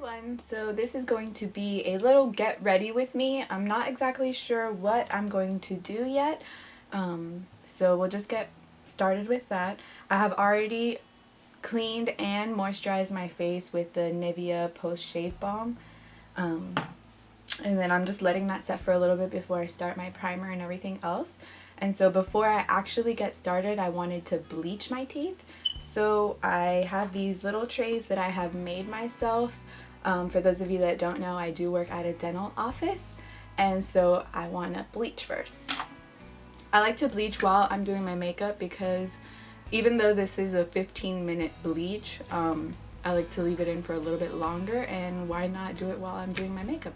Everyone, so this is going to be a little get ready with me. I'm not exactly sure what I'm going to do yet, so we'll just get started with that. I have already cleaned and moisturized my face with the Nivea post shave balm, and then I'm just letting that set for a little bit before I start my primer and everything else. And so before I actually get started, I wanted to bleach my teeth. So I have these little trays that I have made myself. For those of you that don't know, I do work at a dental office, and so I want to bleach first. I like to bleach while I'm doing my makeup because even though this is a 15-minute bleach, I like to leave it in for a little bit longer, and why not do it while I'm doing my makeup?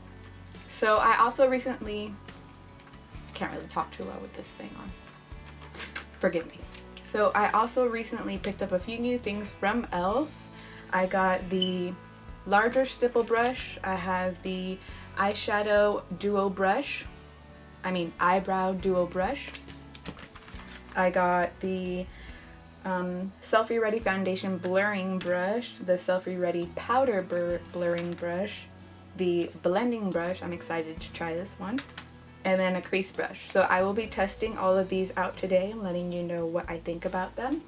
So I also recently, I can't really talk too well with this thing on, forgive me. So I also recently picked up a few new things from e.l.f. I got the larger stipple brush. I have the eyebrow duo brush. I got the Selfie Ready Foundation Blurring Brush, the Selfie Ready Powder Blurring Brush, the Blending Brush, I'm excited to try this one, and then a Crease Brush. So I will be testing all of these out today and letting you know what I think about them.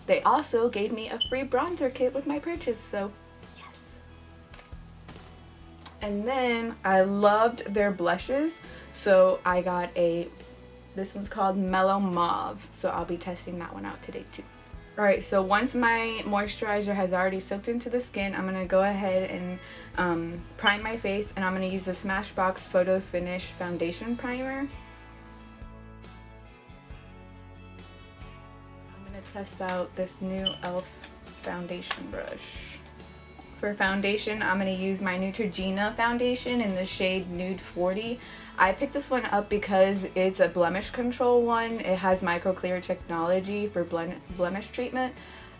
They also gave me a free bronzer kit with my purchase, so yes. And then I loved their blushes, so I got this one's called Mellow Mauve, so I'll be testing that one out today too. Alright, so once my moisturizer has already soaked into the skin, I'm going to go ahead and prime my face, and I'm going to use the Smashbox Photo Finish Foundation Primer. I'm going to test out this new e.l.f. foundation brush. For foundation, I'm going to use my Neutrogena foundation in the shade Nude 40. I picked this one up because it's a blemish control one. It has MicroClear technology for blemish treatment.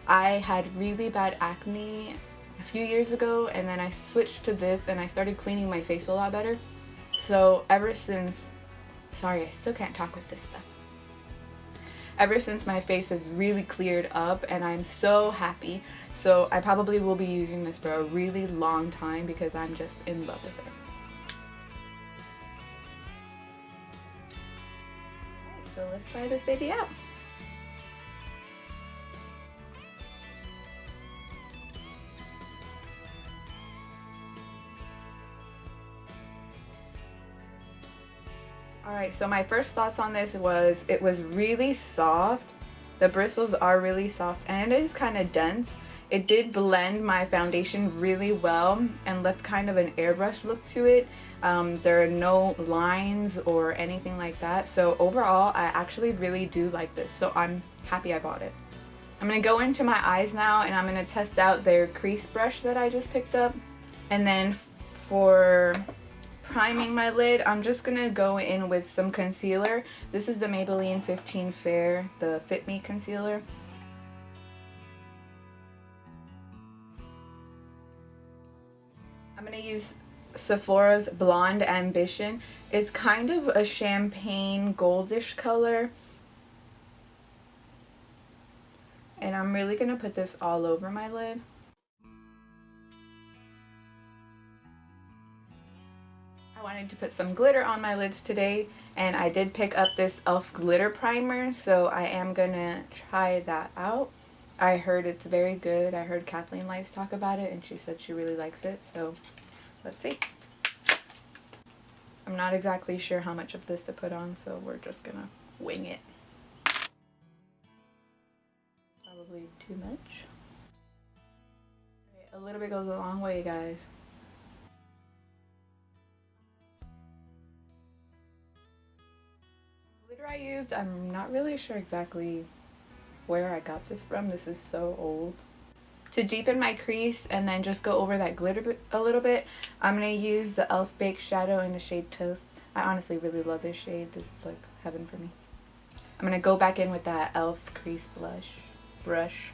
I had really bad acne a few years ago, and then I switched to this and I started cleaning my face a lot better. So ever since, sorry, I still can't talk with this stuff. Ever since, my face has really cleared up and I'm so happy. So I probably will be using this for a really long time because I'm just in love with it. Alright, so let's try this baby out. Alright, so my first thoughts on this was it was really soft. The bristles are really soft and it is kind of dense. It did blend my foundation really well and left kind of an airbrush look to it. There are no lines or anything like that. So overall, I actually really do like this. So I'm happy I bought it. I'm going to go into my eyes now and I'm going to test out their crease brush that I just picked up. And then for priming my lid, I'm just going to go in with some concealer. This is the Maybelline 15 Fair, the Fit Me concealer. I'm going to use Sephora's Blonde Ambition. It's kind of a champagne goldish color. And I'm really going to put this all over my lid. I wanted to put some glitter on my lids today, and I did pick up this e.l.f. glitter primer, so I am going to try that out. I heard it's very good. I heard Kathleen likes talk about it and she said she really likes it, so let's see. I'm not exactly sure how much of this to put on, so we're just gonna wing it. Probably too much. A little bit goes a long way, guys. The glitter I used, I'm not really sure exactly where I got this from. This is so old. To deepen my crease and then just go over that glitter a little bit, I'm going to use the e.l.f. Baked Shadow in the shade Toast. I honestly really love this shade. This is like heaven for me. I'm going to go back in with that e.l.f. crease brush.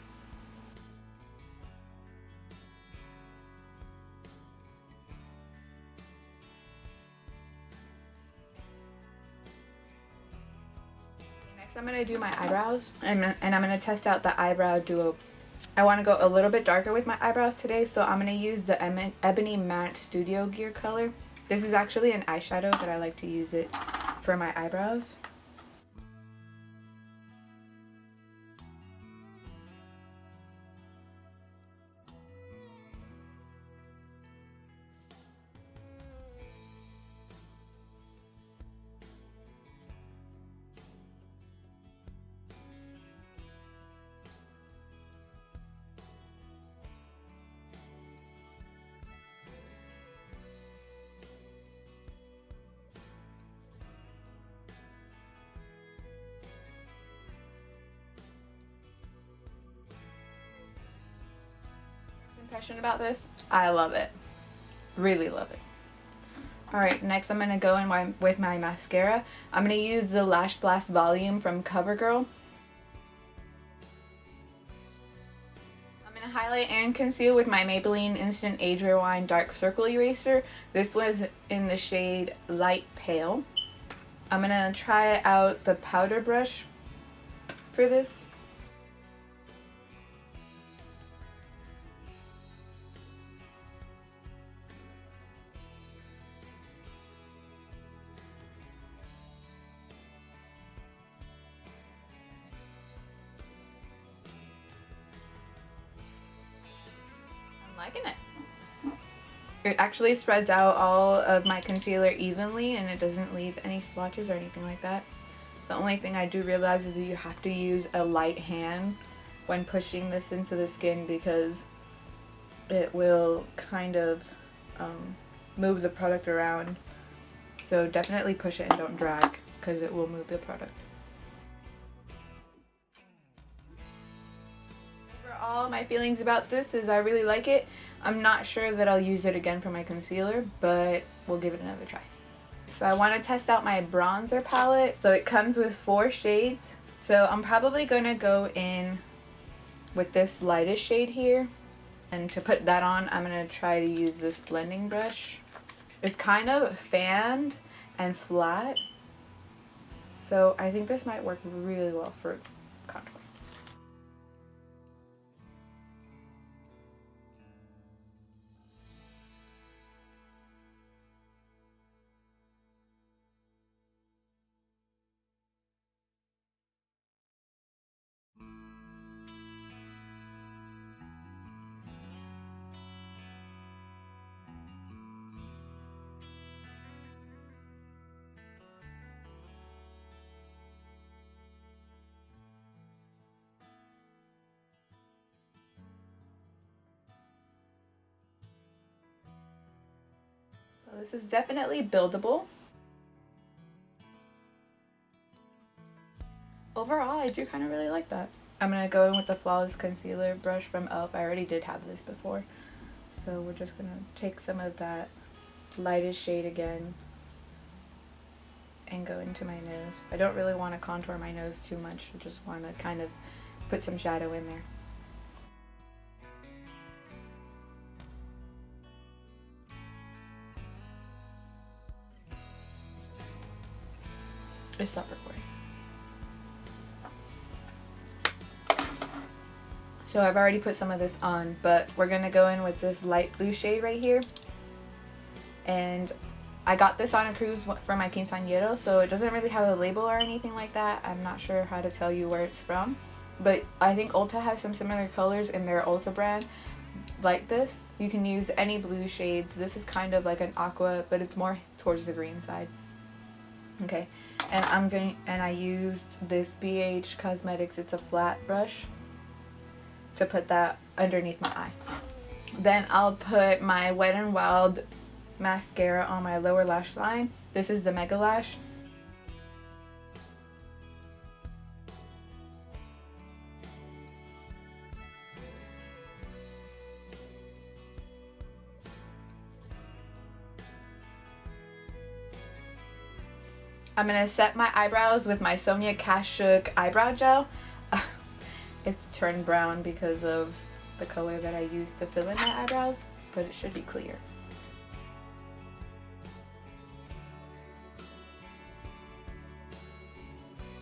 Next I'm going to do my eyebrows, and I'm going to test out the Eyebrow Duo I want to go a little bit darker with my eyebrows today, so I'm going to use the EbonyMatte Studio Gear color. This is actually an eyeshadow, but I like to use it for my eyebrows. Impression about this? I love it. Really love it. Alright, next I'm going to go in with my mascara. I'm going to use the Lash Blast Volume from CoverGirl. I'm going to highlight and conceal with my Maybelline Instant Age Rewind Dark Circle Eraser. This was in the shade Light Pale. I'm going to try out the powder brush for this. Liking it. It actually spreads out all of my concealer evenly and it doesn't leave any splotches or anything like that. The only thing I do realize is that you have to use a light hand when pushing this into the skin because it will kind of move the product around. So definitely push it and don't drag because it will move the product. All my feelings about this is I really like it. I'm not sure that I'll use it again for my concealer, but we'll give it another try. So I want to test out my bronzer palette. So it comes with 4 shades. So I'm probably going to go in with this lightest shade here. And to put that on, I'm going to try to use this blending brush. It's kind of fanned and flat. So I think this might work really well for contour. So this is definitely buildable. Overall, I do kind of really like that. I'm going to go in with the Flawless Concealer brush from e.l.f. I already did have this before. So we're just going to take some of that lightest shade again and go into my nose. I don't really want to contour my nose too much. I just want to kind of put some shadow in there. It stopped recording. So I've already put some of this on, but we're going to go in with this light blue shade right here. And I got this on a cruise for my quinceañero, so it doesn't really have a label or anything like that. I'm not sure how to tell you where it's from. But I think Ulta has some similar colors in their Ulta brand like this. You can use any blue shades. This is kind of like an aqua, but it's more towards the green side. Okay, and I used this BH Cosmetics, it's a flat brush, to put that underneath my eye. Then I'll put my Wet n Wild mascara on my lower lash line. This is the Mega Lash. I'm going to set my eyebrows with my Sonia Kashuk eyebrow gel. It's turned brown because of the color that I used to fill in my eyebrows, but it should be clear.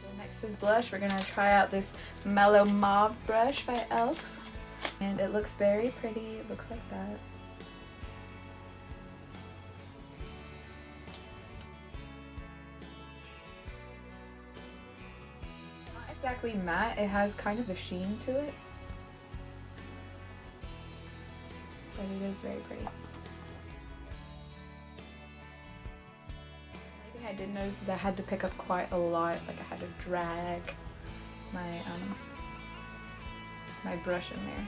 So next is blush. We're going to try out this Mellow Mauve brush by e.l.f. And it looks very pretty. It looks like that. Not exactly matte. It has kind of a sheen to it. But it is very pretty. One thing I did notice is I had to pick up quite a lot. Like I had to drag my my brush in there.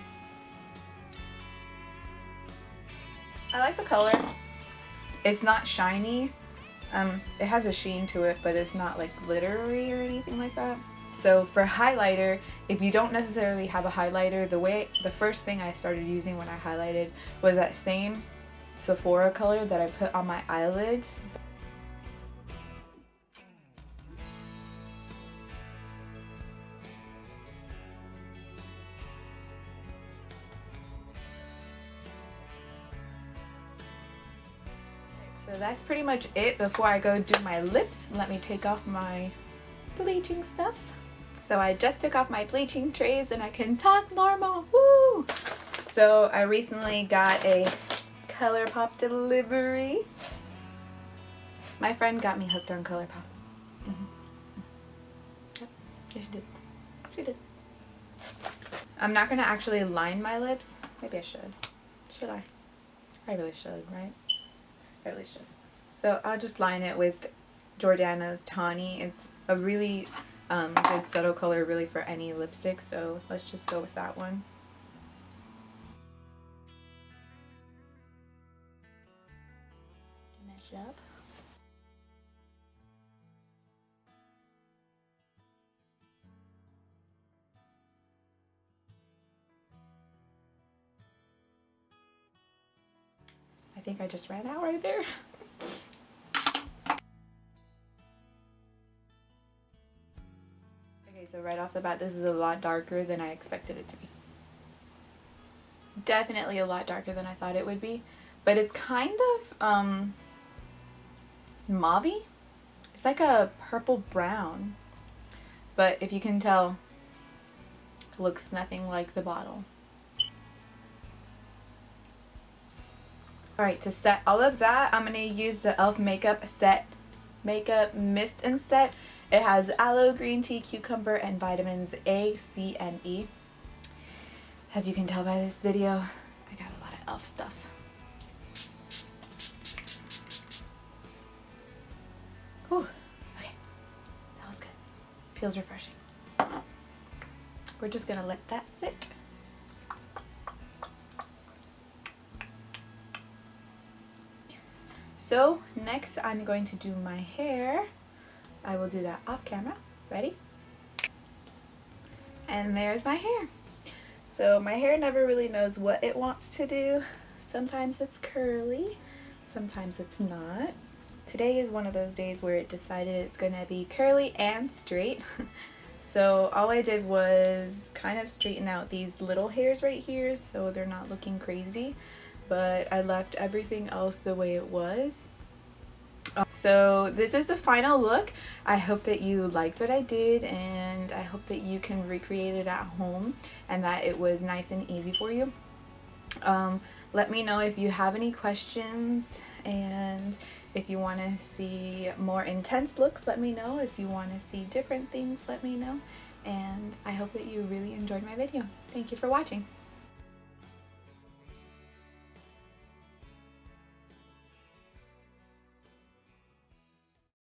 I like the color. It's not shiny. It has a sheen to it, but it's not like glittery or anything like that. So for highlighter, if you don't necessarily have a highlighter, the first thing I started using when I highlighted was that same Sephora color that I put on my eyelids. So that's pretty much it. Before I go do my lips, let me take off my bleaching stuff. So I just took off my bleaching trays and I can talk normal. Woo! So I recently got a ColourPop delivery. My friend got me hooked on ColourPop. Yep, yeah, she did. She did. I'm not gonna actually line my lips. Maybe I should. Should I? I really should, right? I really should. So I'll just line it with Jordana's Tawny. It's a really good subtle color really for any lipstick, so let's just go with that one. Mesh up. I think I just ran out right there. Okay, so right off the bat, this is a lot darker than I expected it to be. Definitely a lot darker than I thought it would be, but it's kind of mauve-y. It's like a purple brown, but if you can tell, it looks nothing like the bottle. Alright, to set all of that, I'm going to use the e.l.f. Makeup Mist and Set. It has aloe, green tea, cucumber, and vitamins A, C, and E. As you can tell by this video, I got a lot of e.l.f. stuff. Whew. Okay, that was good. Feels refreshing. We're just going to let that sit. So next I'm going to do my hair. I will do that off camera. Ready? And there's my hair. So my hair never really knows what it wants to do. Sometimes it's curly, sometimes it's not. Today is one of those days where it decided it's going to be curly and straight. So all I did was kind of straighten out these little hairs right here so they're not looking crazy. But I left everything else the way it was. So this is the final look. I hope that you liked what I did, and I hope that you can recreate it at home and that it was nice and easy for you. Let me know if you have any questions, and if you want to see more intense looks, let me know. If you want to see different things, let me know. And I hope that you really enjoyed my video. Thank you for watching.